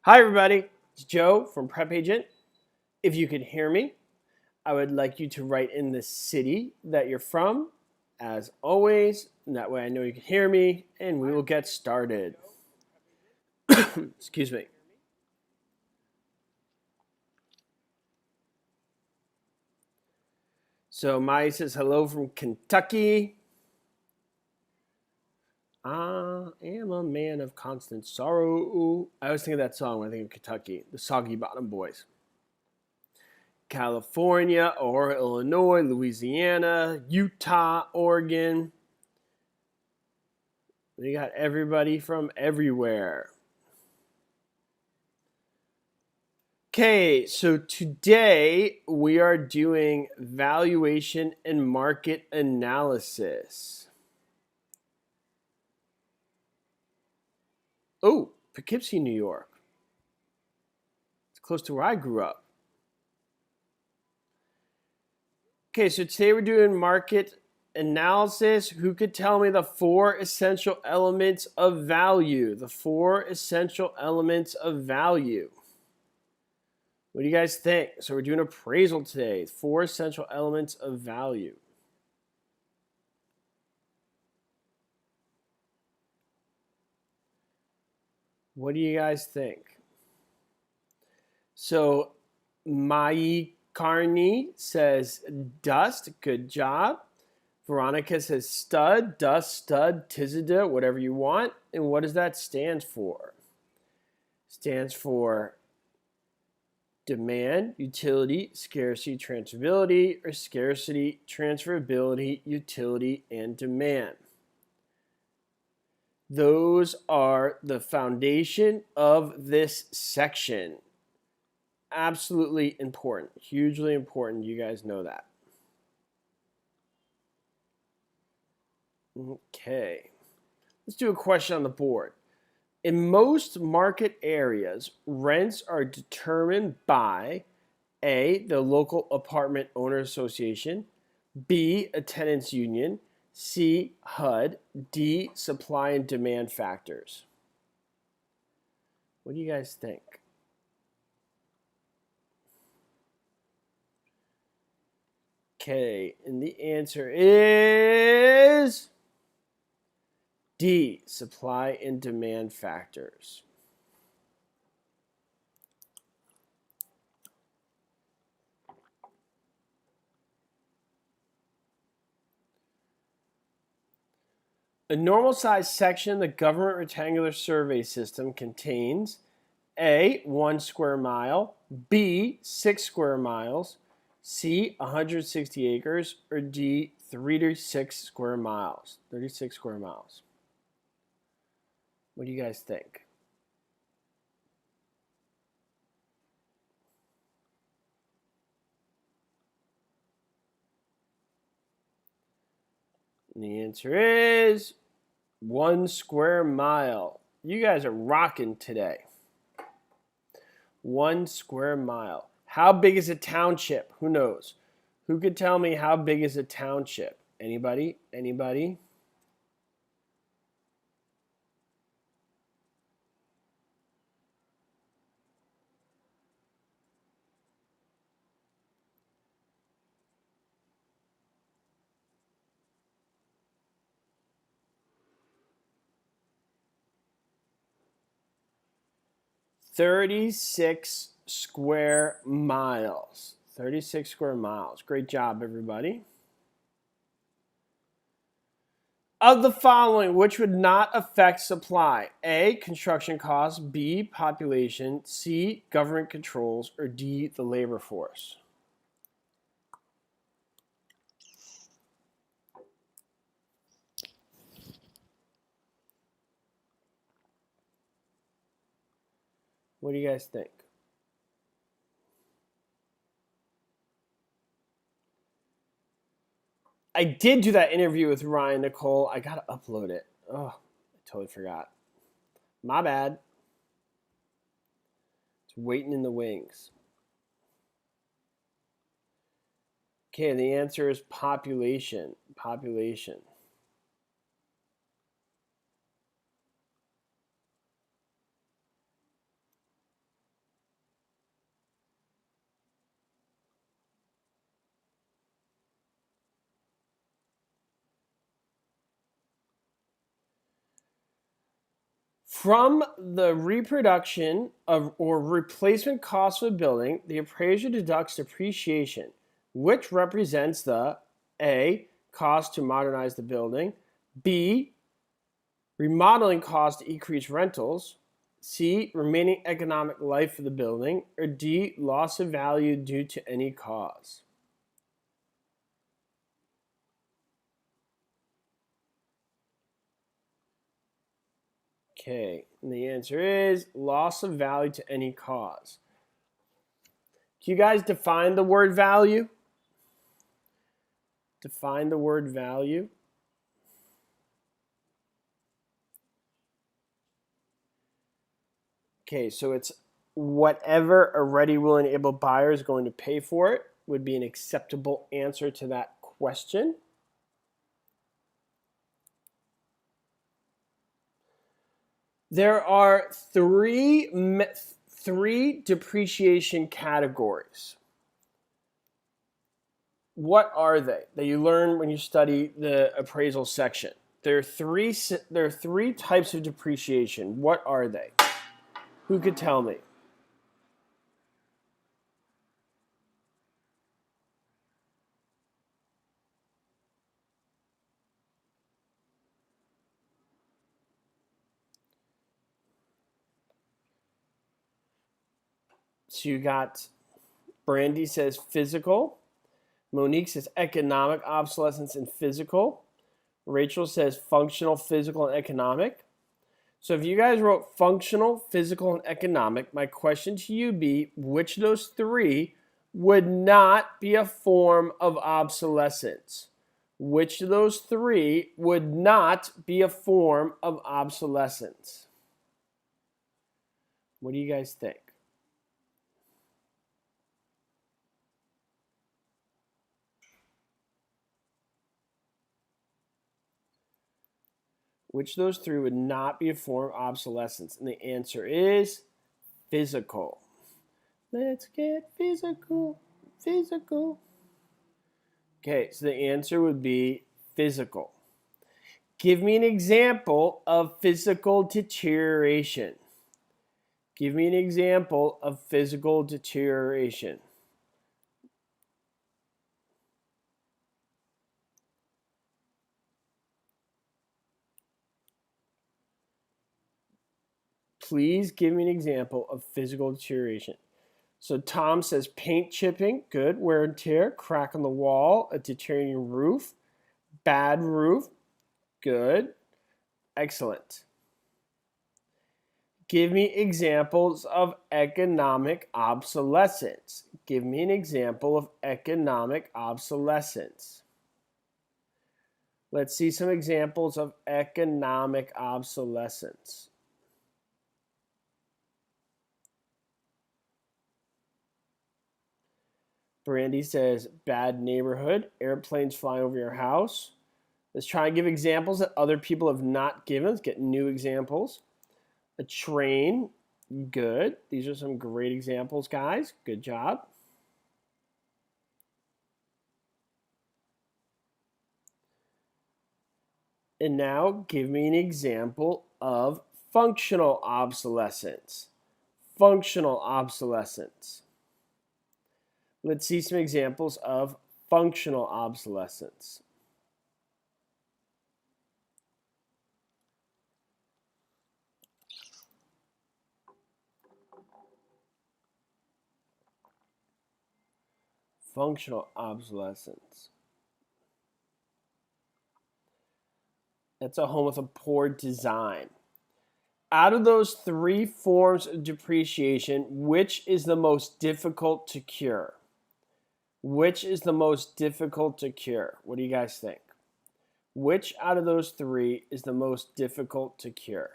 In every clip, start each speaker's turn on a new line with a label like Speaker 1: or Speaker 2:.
Speaker 1: Hi everybody, it's Joe from PrepAgent. If you can hear me, I would like you to write in the city that you're from, as always, and that way I know you can hear me, and we will get started. Excuse me. So Mai says hello from Kentucky. I am a man of constant sorrow. I always think of that song when I think of Kentucky, the Soggy Bottom Boys. California or Illinois, Louisiana, Utah, Oregon. We got everybody from everywhere. Okay, so today we are doing valuation and market analysis. Oh, Poughkeepsie, New York. It's close to where I grew up. Okay, so today we're doing market analysis. Who could tell me the four essential elements of value? The four essential elements of value. What do you guys think? So we're doing appraisal today. Four essential elements of value. What do you guys think? So Mai Carney says dust, good job. Veronica says stud, dust, stud, tizida, whatever you want. And what does that stand for? Stands for demand, utility, scarcity, transferability, or scarcity, transferability, utility, and demand. Those are the foundation of this section. Absolutely important, hugely important. You guys know that. Okay, let's do a question on the board. In most market areas, rents are determined by A, the local apartment owner association, B, a tenants union, C, HUD, D, supply and demand factors. What do you guys think? Okay, and the answer is D, supply and demand factors. A normal size section of the government rectangular survey system contains A, 1 square mile, B, 6 square miles, C, 160 acres, or D, 36 square miles. 36 square miles. What do you guys think? And the answer is 1 square mile. You guys are rocking today. 1 square mile. How big is a township? Who knows? Who could tell me how big is a township? Anybody? Anybody? $36 square miles. 36 square miles. Great job, everybody. Of the following, which would not affect supply? A, construction costs, B, population, C, government controls, or D, the labor force? What do you guys think? I did do that interview with Ryan Nicole. I gotta upload it. Oh, I totally forgot. My bad. It's waiting in the wings. Okay, the answer is population. Population. From the reproduction of or replacement cost of a building, the appraiser deducts depreciation, which represents the A, cost to modernize the building, B, remodeling cost to increase rentals, C, remaining economic life of the building, or D, loss of value due to any cause. Okay, and the answer is loss of value to any cause. Can you guys define the word value? Define the word value. Okay, so it's whatever a ready, willing, able buyer is going to pay for it would be an acceptable answer to that question. There are three depreciation categories. What are they that you learn when you study the appraisal section? There are three types of depreciation. What are they? Who could tell me? So you got Brandy says physical. Monique says economic obsolescence and physical. Rachel says functional, physical, and economic. So if you guys wrote functional, physical, and economic, my question to you be, which of those three would not be a form of obsolescence? Which of those three would not be a form of obsolescence? What do you guys think? Which of those three would not be a form of obsolescence? And the answer is physical. Let's get physical, physical. Okay, so the answer would be physical. Give me an example of physical deterioration. Give me an example of physical deterioration. Please give me an example of physical deterioration. So Tom says paint chipping, good. Wear and tear, crack on the wall, a deteriorating roof, bad roof, good. Excellent. Give me examples of economic obsolescence. Give me an example of economic obsolescence. Let's see some examples of economic obsolescence. Brandy says bad neighborhood, airplanes flying over your house. Let's try and give examples that other people have not given. Let's get new examples. A train, good. These are some great examples, guys. Good job. And now give me an example of functional obsolescence. Functional obsolescence. Let's see some examples of functional obsolescence. Functional obsolescence. That's a home with a poor design. Out of those three forms of depreciation, which is the most difficult to cure? Which is the most difficult to cure? What do you guys think? Which out of those three is the most difficult to cure?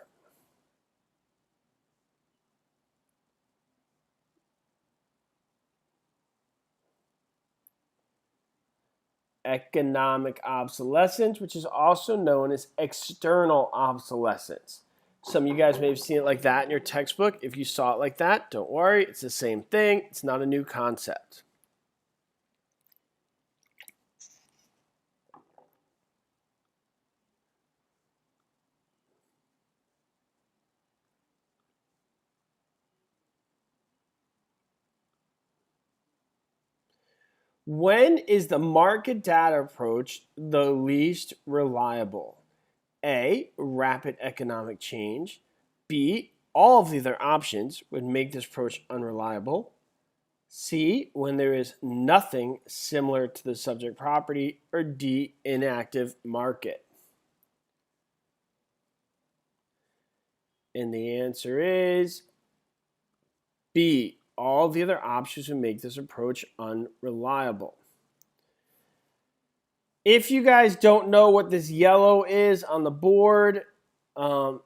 Speaker 1: Economic obsolescence, which is also known as external obsolescence. Some of you guys may have seen it like that in your textbook. If you saw it like that, don't worry. It's the same thing. It's not a new concept. When is the market data approach the least reliable? A, rapid economic change. B, all of the other options would make this approach unreliable. C, when there is nothing similar to the subject property. Or D, inactive market. And the answer is B, all the other options would make this approach unreliable. If you guys don't know what this yellow is on the board, when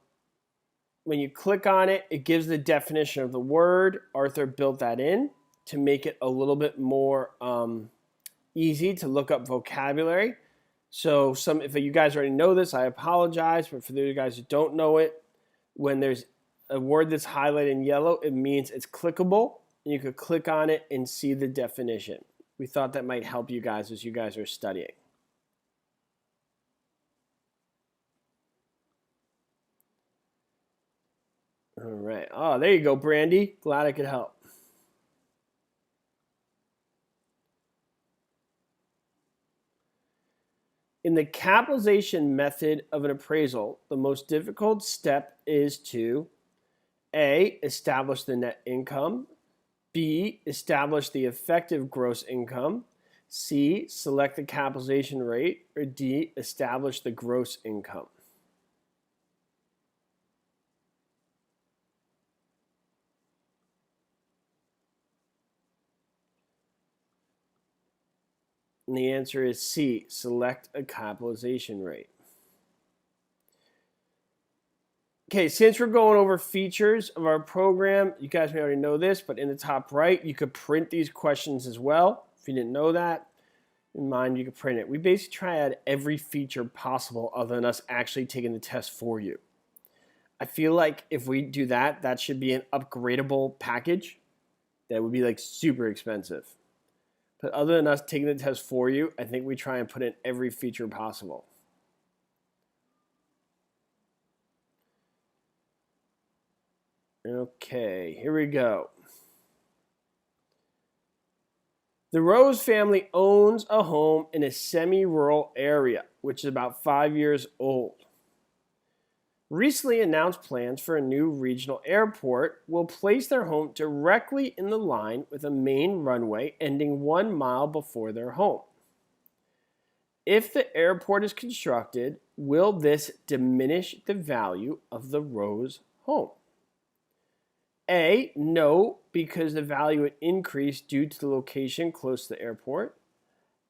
Speaker 1: you click on it, it gives the definition of the word. Arthur built that in to make it a little bit more easy to look up vocabulary. So if you guys already know this, I apologize. But for the guys who don't know it, when there's a word that's highlighted in yellow, it means it's clickable. And you could click on it and see the definition. We thought that might help you guys as you guys are studying. All right. Oh, there you go, Brandy. Glad I could help. In the capitalization method of an appraisal, the most difficult step is to A, establish the net income. B, establish the effective gross income. C, select the capitalization rate. Or D, establish the gross income. And the answer is C, select a capitalization rate. Okay, since we're going over features of our program, you guys may already know this, but in the top right, you could print these questions as well. If you didn't know that, in mind, you could print it. We basically try to add every feature possible other than us actually taking the test for you. I feel like if we do that, that should be an upgradable package that would be like super expensive. But other than us taking the test for you, I think we try and put in every feature possible. Okay, here we go. The Rose family owns a home in a semi-rural area, which is about 5 years old. Recently announced plans for a new regional airport will place their home directly in the line with a main runway ending 1 mile before their home. If the airport is constructed, will this diminish the value of the Rose home? A, no, because the value would increase due to the location close to the airport.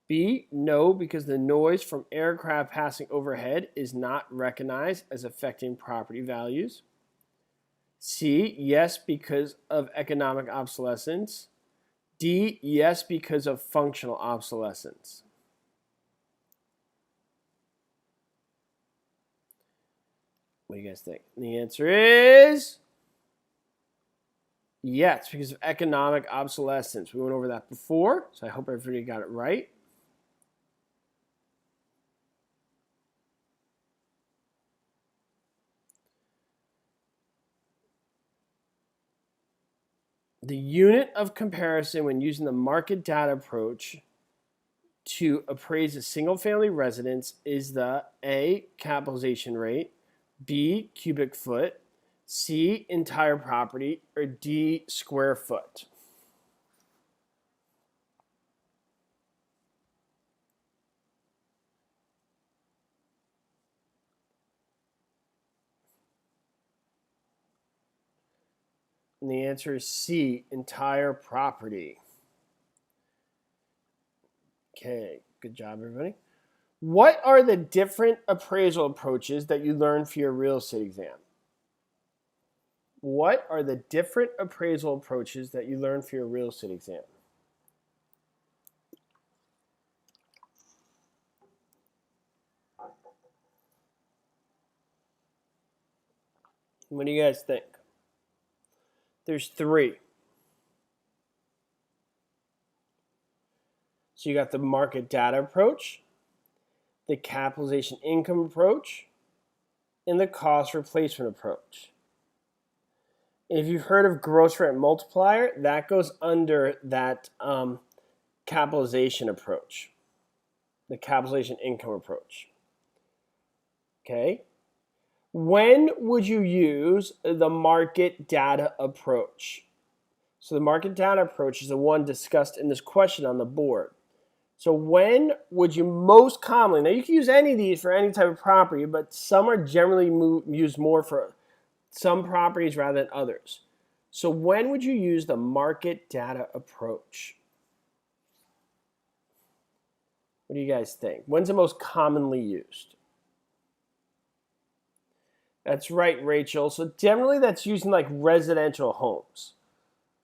Speaker 1: B, no, because the noise from aircraft passing overhead is not recognized as affecting property values. C, yes, because of economic obsolescence. D, yes, because of functional obsolescence. What do you guys think? And the answer is yes, because of economic obsolescence. We went over that before, so I hope everybody got it right. The unit of comparison when using the market data approach to appraise a single-family residence is the A, capitalization rate, B, cubic foot, C, entire property, or D, square foot. And the answer is C, entire property. Okay, good job, everybody. What are the different appraisal approaches that you learned for your real estate exam? What are the different appraisal approaches that you learned for your real estate exam? What do you guys think? There's 3. So you got the market data approach, the capitalization income approach, and the cost replacement approach. And if you've heard of gross rent multiplier, that goes under that capitalization approach, the capitalization income approach. Okay? When would you use the market data approach? So the market data approach is the one discussed in this question on the board. So when would you most commonly, now you can use any of these for any type of property, but some are generally used more for some properties rather than others. So when would you use the market data approach? What do you guys think? When's it most commonly used? That's right, Rachel. So generally that's used in like residential homes.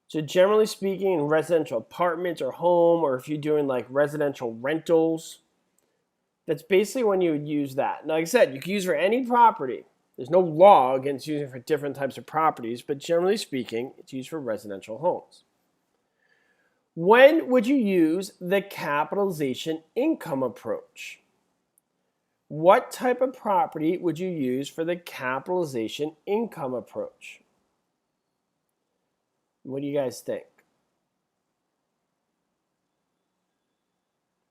Speaker 1: So generally speaking, in residential apartments or home, or if you're doing like residential rentals, that's basically when you would use that. Now, like I said, you can use for any property. There's no law against using it for different types of properties, but generally speaking, it's used for residential homes. When would you use the capitalization income approach? What type of property would you use for the capitalization income approach? What do you guys think?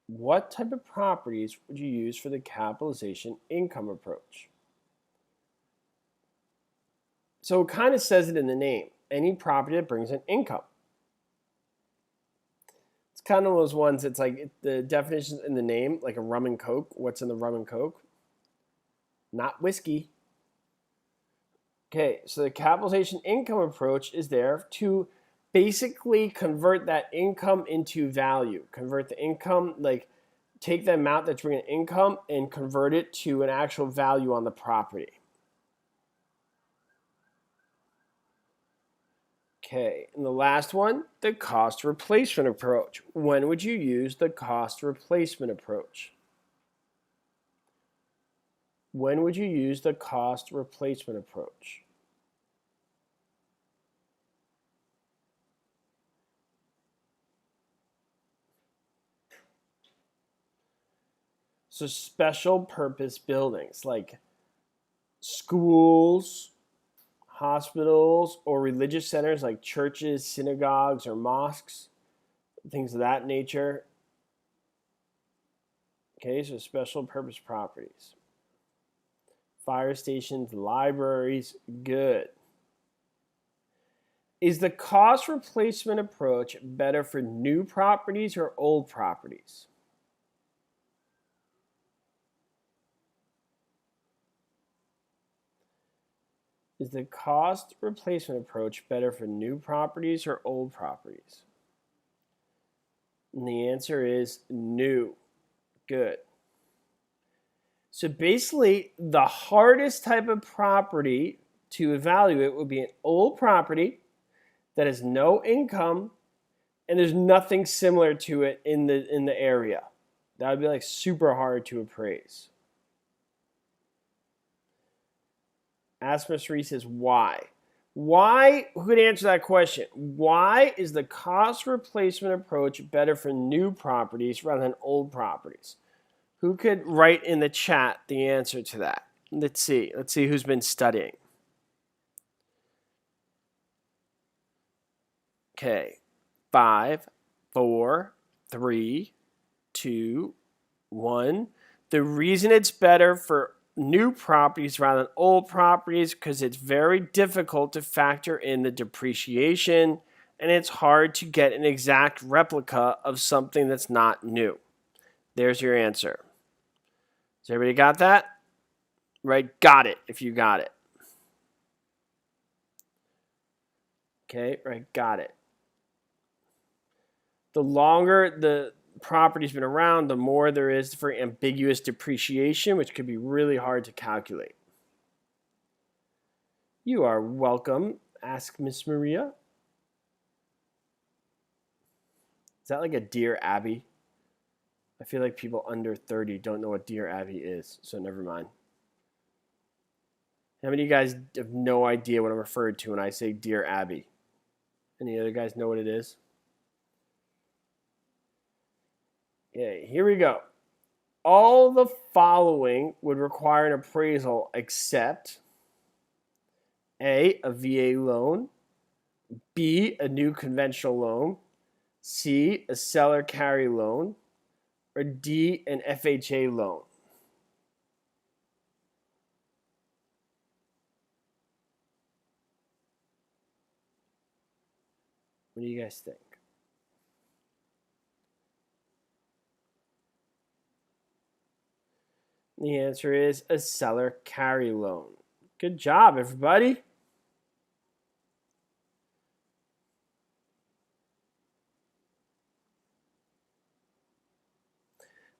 Speaker 1: What type of properties would you use for the capitalization income approach? So it kind of says it in the name. Any property that brings in income. It's kind of those ones, it's like the definitions in the name, like a rum and coke. What's in the rum and coke? Not whiskey. Okay, so the capitalization income approach is there to basically convert that income into value. Convert the income, like take the amount that's bringing income and convert it to an actual value on the property. Okay, and the last one, the cost replacement approach. When would you use the cost replacement approach? When would you use the cost replacement approach? So special purpose buildings like schools, hospitals, or religious centers like churches, synagogues, or mosques, things of that nature. Okay, so special purpose properties. Fire stations, libraries, good. Is the cost replacement approach better for new properties or old properties? Is the cost replacement approach better for new properties or old properties? And the answer is new. Good. So basically, the hardest type of property to evaluate would be an old property that has no income and there's nothing similar to it in the area. That would be like super hard to appraise. Asmus Reese says, why? Why? Who could answer that question? Why is the cost replacement approach better for new properties rather than old properties? Who could write in the chat the answer to that? Let's see. Let's see who's been studying. Okay. 5, 4, 3, 2, 1. The reason it's better for new properties rather than old properties because it's very difficult to factor in the depreciation and it's hard to get an exact replica of something that's not new. There's your answer. Has everybody got that? Right? Got it if you got it. Okay, right, got it. The longer the property's been around, the more there is for ambiguous depreciation, which could be really hard to calculate. You are welcome, asked Miss Maria. Is that like a Dear Abby? I feel like people under 30 don't know what Dear Abby is, so never mind. How many of you guys have no idea what I'm referring to when I say Dear Abby? Any other guys know what it is? Okay, here we go. All the following would require an appraisal except A, a VA loan, B, a new conventional loan, C, a seller carry loan, or D, an FHA loan? What do you guys think? The answer is a seller carry loan. Good job, everybody.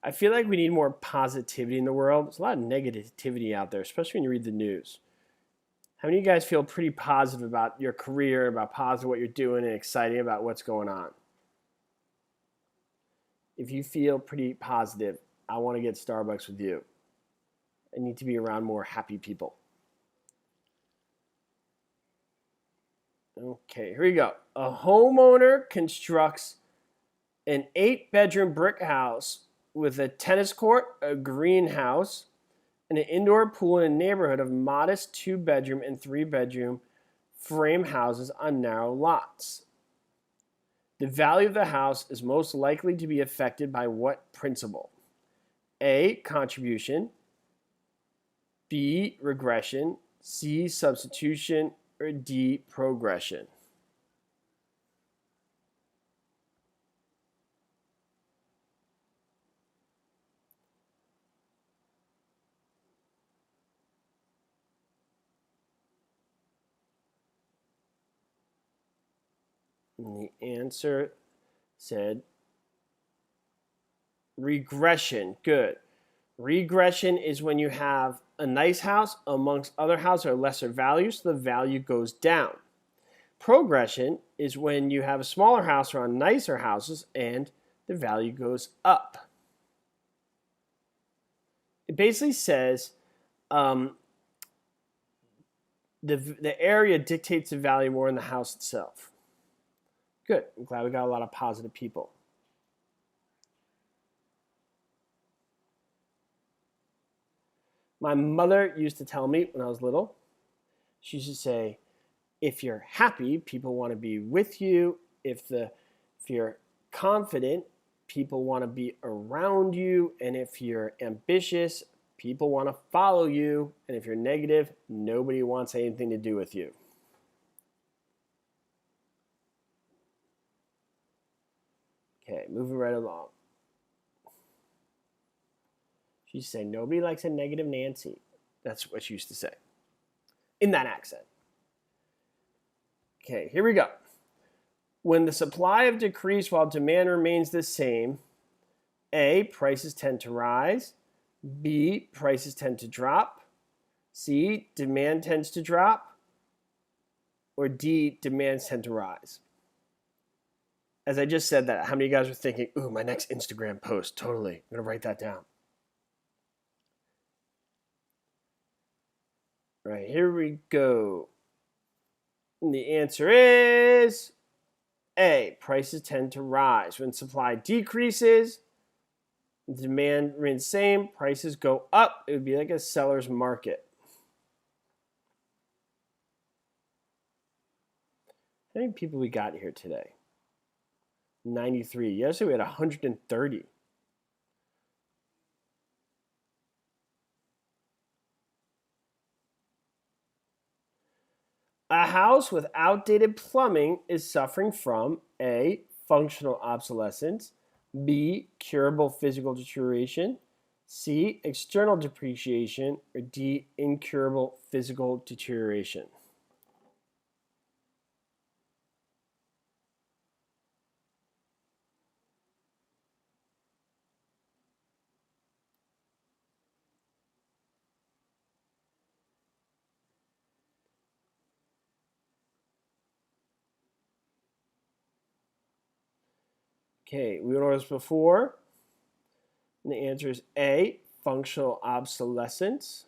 Speaker 1: I feel like we need more positivity in the world. There's a lot of negativity out there, especially when you read the news. How many of you guys feel pretty positive about your career, about positive what you're doing, and excited about what's going on? If you feel pretty positive, I want to get Starbucks with you. I need to be around more happy people. Okay, here we go. A homeowner constructs an 8-bedroom brick house with a tennis court, a greenhouse, and an indoor pool in a neighborhood of modest 2-bedroom and 3-bedroom frame houses on narrow lots. The value of the house is most likely to be affected by what principle? A, contribution, B, regression, C, substitution, or D, progression? And the answer said regression. Good. Regression is when you have a nice house amongst other houses or lesser values, so the value goes down. Progression is when you have a smaller house around nicer houses and the value goes up. It basically says the area dictates the value more than the house itself. Good. I'm glad we got a lot of positive people. My mother used to tell me when I was little, she used to say, if you're happy, people want to be with you. If you're confident, people want to be around you. And if you're ambitious, people want to follow you. And if you're negative, nobody wants anything to do with you. Okay, moving right along. She used to say, nobody likes a negative Nancy. That's what she used to say in that accent. Okay, here we go. When the supply have decreased while demand remains the same, A, prices tend to rise. B, prices tend to drop. C, demand tends to drop. Or D, demands tend to rise. As I just said that, how many of you guys are thinking, ooh, my next Instagram post, totally. I'm going to write that down. All right, here we go. And the answer is A, prices tend to rise. When supply decreases, demand remains the same, prices go up. It would be like a seller's market. How many people we got here today? 93. Yesterday we had 130. A house with outdated plumbing is suffering from A, functional obsolescence, B, curable physical deterioration, C, external depreciation, or D, incurable physical deterioration. Okay, we went over this before. And the answer is A, functional obsolescence.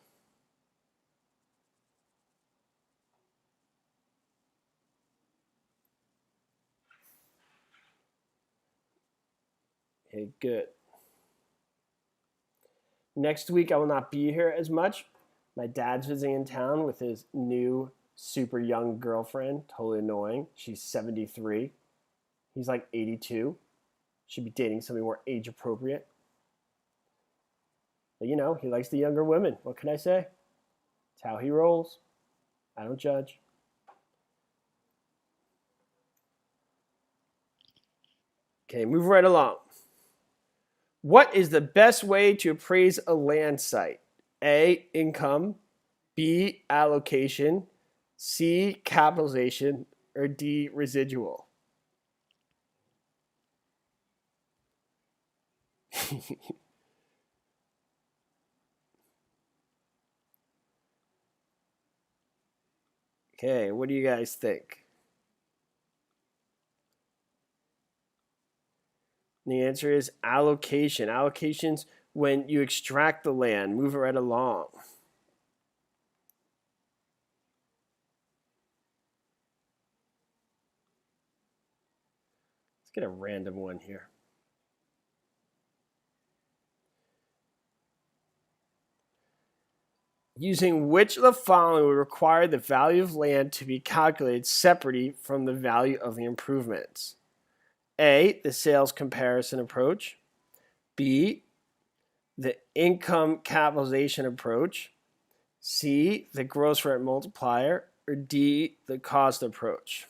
Speaker 1: Okay, good. Next week, I will not be here as much. My dad's visiting in town with his new super young girlfriend. Totally annoying. She's 73. He's like 82. Should be dating somebody more age appropriate. But you know, he likes the younger women. What can I say? It's how he rolls. I don't judge. Okay, move right along. What is the best way to appraise a land site? A, income, B, allocation, C, capitalization, or D, residual? Okay, what do you guys think? The answer is allocation. Allocation's when you extract the land, move it right along. Let's get a random one here. Using which of the following would require the value of land to be calculated separately from the value of the improvements? A, the sales comparison approach. B, the income capitalization approach. C, the gross rent multiplier. Or D, the cost approach.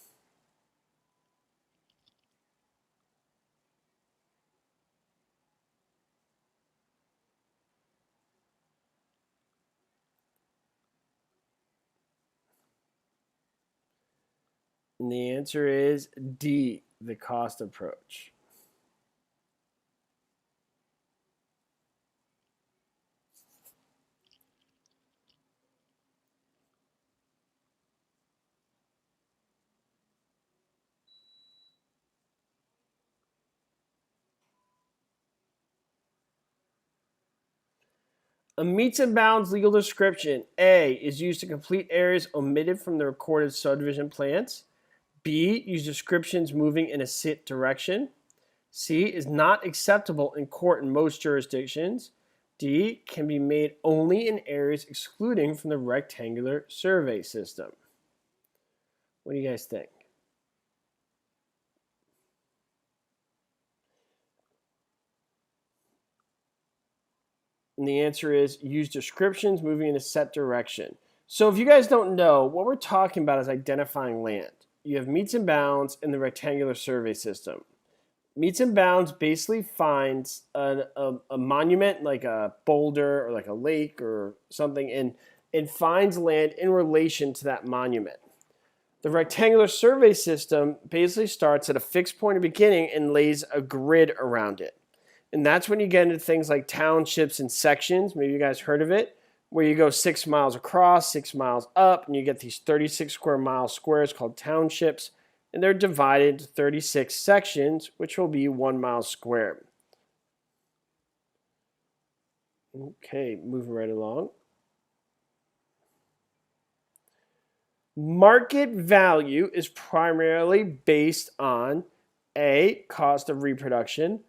Speaker 1: And the answer is D, the cost approach. A meets and bounds legal description, A, is used to complete areas omitted from the recorded subdivision plans. B, use descriptions moving in a set direction. C, is not acceptable in court in most jurisdictions. D, can be made only in areas excluding from the rectangular survey system. What do you guys think? And the answer is use descriptions moving in a set direction. So if you guys don't know, what we're talking about is identifying land. You have meets and bounds in the rectangular survey system. Meets and bounds basically finds a monument like a boulder or like a lake or something and finds land in relation to that monument. The rectangular survey system basically starts at a fixed point of beginning and lays a grid around it. And that's when you get into things like townships and sections. Maybe you guys heard of it, where you go 6 miles across, 6 miles up, and you get these 36 square mile squares called townships. And they're divided into 36 sections, which will be 1 mile square. Okay, moving right along. Market value is primarily based on A, cost of reproduction,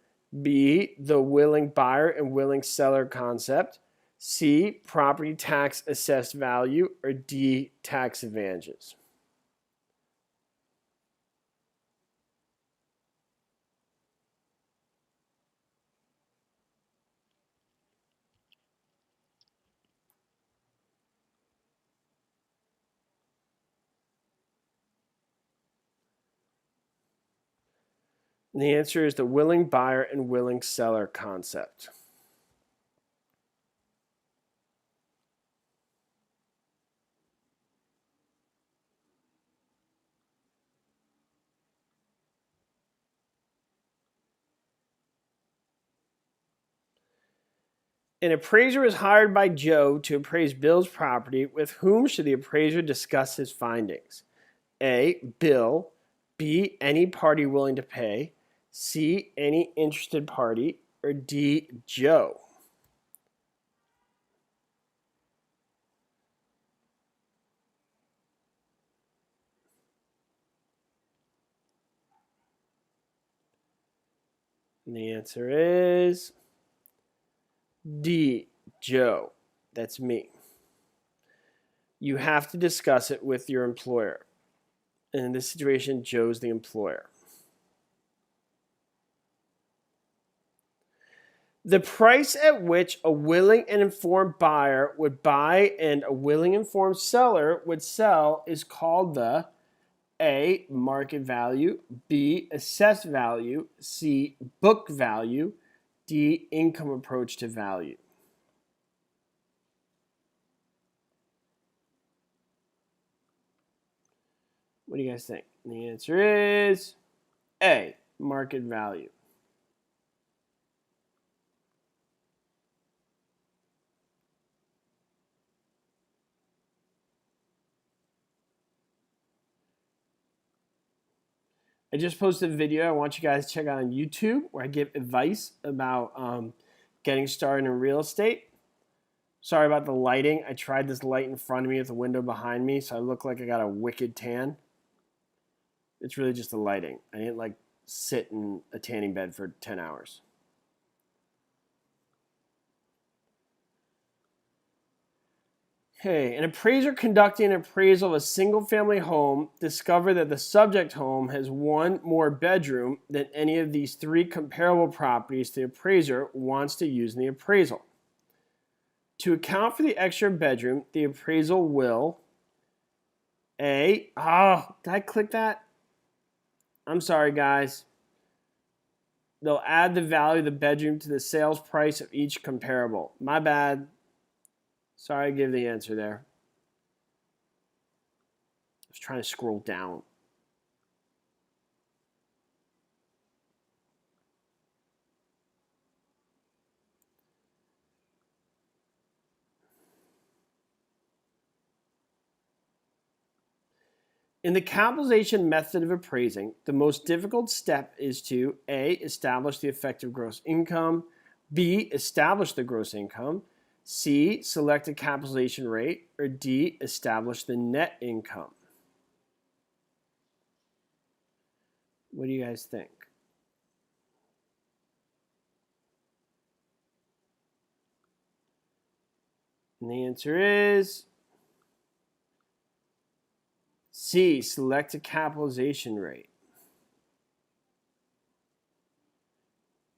Speaker 1: B, the willing buyer and willing seller concept, C, property tax assessed value, or D, tax advantages. And the answer is the willing buyer and willing seller concept. An appraiser is hired by Joe to appraise Bill's property. With whom should the appraiser discuss his findings? A, Bill. B, any party willing to pay. C, any interested party. Or D, Joe. And the answer is D, Joe. That's me. You have to discuss it with your employer. And in this situation, Joe's the employer. The price at which a willing and informed buyer would buy and a willing informed seller would sell is called the A, market value, B, assessed value, C, book value, D, income approach to value. What do you guys think? And the answer is A, market value. I just posted a video I want you guys to check out on YouTube where I give advice about getting started in real estate. Sorry about the lighting. I tried this light in front of me with the window behind me, so I look like I got a wicked tan. It's really just the lighting. I didn't like sit in a tanning bed for 10 hours. Okay, an appraiser conducting an appraisal of a single-family home discovered that the subject home has one more bedroom than any of these three comparable properties the appraiser wants to use in the appraisal. To account for the extra bedroom, the appraisal will did I click that? I'm sorry, guys. They'll add the value of the bedroom to the sales price of each comparable. My bad. Sorry, I gave the answer there. I was trying to scroll down. In the capitalization method of appraising, the most difficult step is to A, establish the effective gross income, B, establish the gross income, C, select a capitalization rate, or D, establish the net income. What do you guys think? And the answer is C, select a capitalization rate.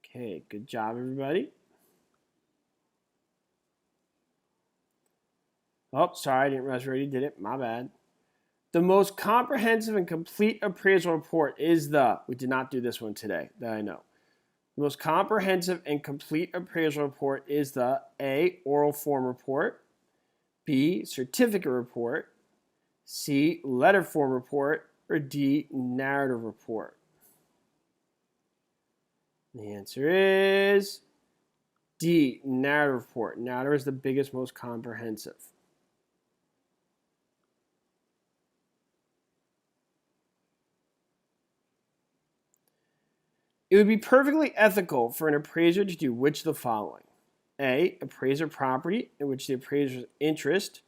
Speaker 1: Okay, good job, everybody. Oh, sorry, I didn't realize we already did it. My bad. The most comprehensive and complete appraisal report is we did not do this one today, that I know. The most comprehensive and complete appraisal report is the A, oral form report, B, certificate report, C, letter form report, or D, narrative report. The answer is D, narrative report. Narrative is the biggest, most comprehensive. It would be perfectly ethical for an appraiser to do which of the following? A, appraise a property in which the appraiser's interest,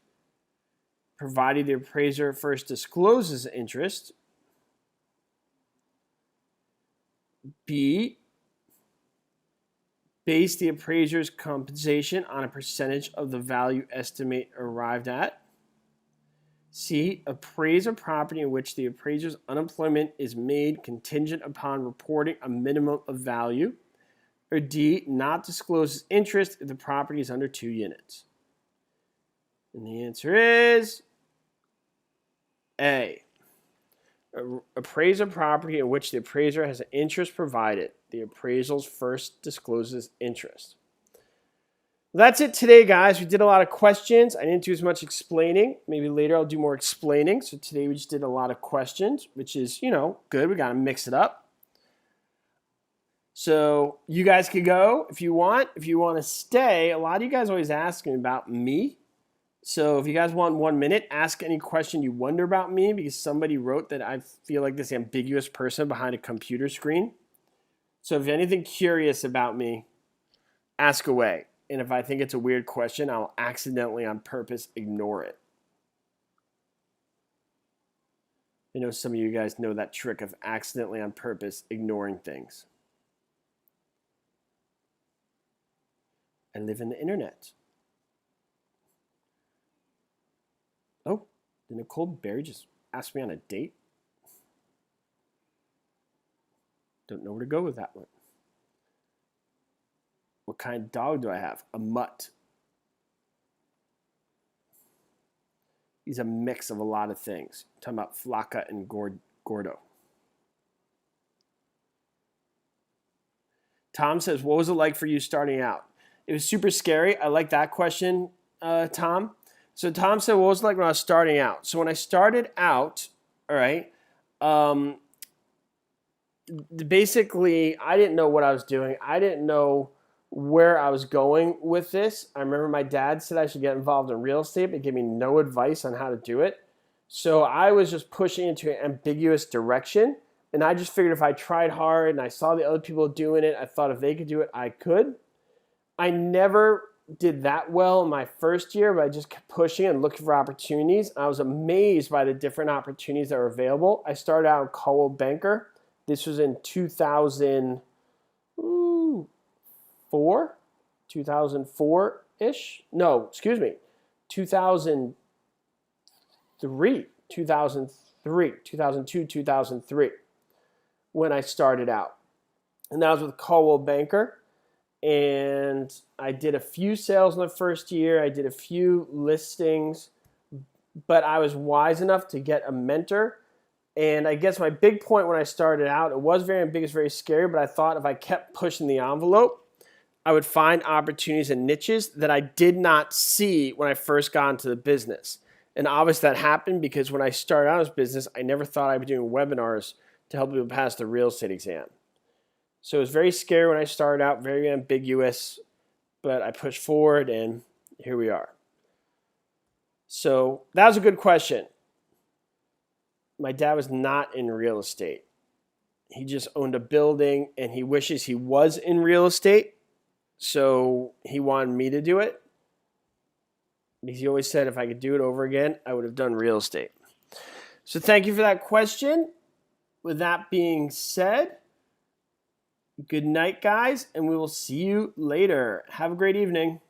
Speaker 1: provided the appraiser first discloses interest. B, base the appraiser's compensation on a percentage of the value estimate arrived at. C, appraise a property in which the appraiser's unemployment is made contingent upon reporting a minimum of value. Or D, not disclose interest if the property is under 2 units. And the answer is A, appraise a property in which the appraiser has an interest provided the appraisal first discloses interest. That's it today, guys. We did a lot of questions. I didn't do as much explaining. Maybe later I'll do more explaining. So today we just did a lot of questions, which is, good. We got to mix it up. So you guys could go if you want. If you want to stay, a lot of you guys always ask me about me. So if you guys want 1 minute, ask any question you wonder about me, because somebody wrote that I feel like this ambiguous person behind a computer screen. So if you have anything curious about me, ask away. And if I think it's a weird question, I'll accidentally on purpose ignore it. I know some of you guys know that trick of accidentally on purpose ignoring things. I live in the internet. Oh, did Nicole Berry just ask me on a date? Don't know where to go with that one. What kind of dog do I have? A mutt. He's a mix of a lot of things. I'm talking about Flacca and Gordo. Tom says, what was it like for you starting out? It was super scary. I like that question, Tom. So Tom said, what was it like when I was starting out? So when I started out, all right, basically, I didn't know what I was doing. I didn't know where I was going with this. I remember my dad said I should get involved in real estate, but gave me no advice on how to do it. So I was just pushing into an ambiguous direction. And I just figured if I tried hard and I saw the other people doing it, I thought if they could do it, I could. I never did that well in my first year, but I just kept pushing and looking for opportunities. I was amazed by the different opportunities that were available. I started out in Coldwell Banker. This was in 2004-ish? No, excuse me, 2002, 2003, when I started out. And that was with Coldwell Banker. And I did a few sales in the first year. I did a few listings, but I was wise enough to get a mentor. And I guess my big point when I started out, it was very ambiguous, very scary, but I thought if I kept pushing the envelope, I would find opportunities and niches that I did not see when I first got into the business. And obviously that happened because when I started out as business, I never thought I'd be doing webinars to help people pass the real estate exam. So it was very scary when I started out, very ambiguous, but I pushed forward and here we are. So that was a good question. My dad was not in real estate. He just owned a building and he wishes he was in real estate. So he wanted me to do it. Because he always said if I could do it over again, I would have done real estate. So thank you for that question. With that being said, good night, guys, and we will see you later. Have a great evening.